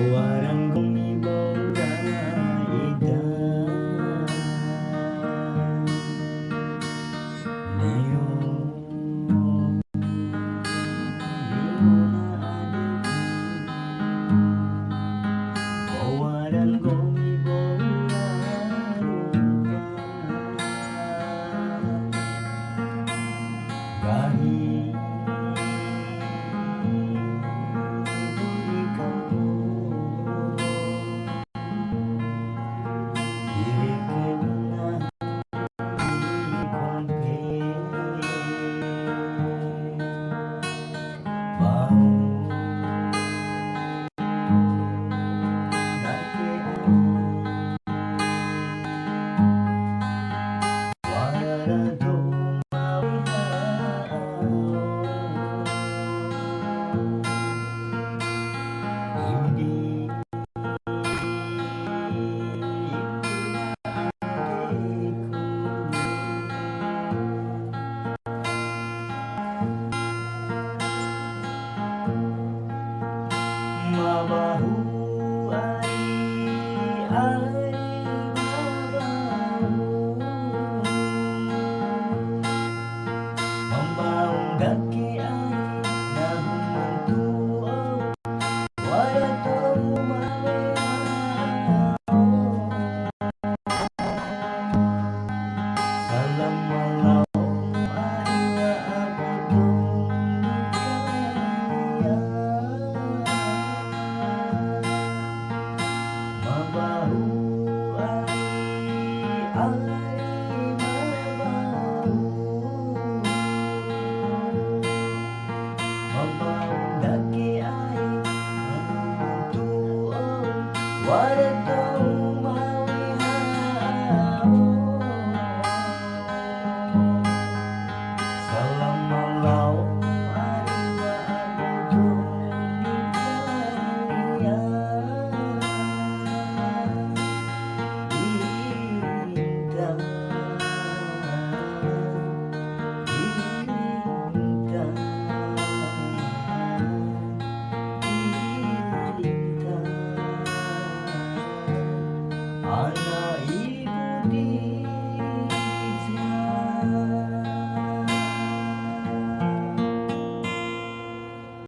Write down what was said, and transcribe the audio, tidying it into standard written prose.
Bawaranggong ibora ida Leo Bawaranggong ibora Gahi Mabahu ay mabahu Mambaong daki ay nahumantuaw Wala to umayaw Salam malaw ay naabotong kaya Mabahu ay mabahu Mabaong daki ay manumuntuaw Wala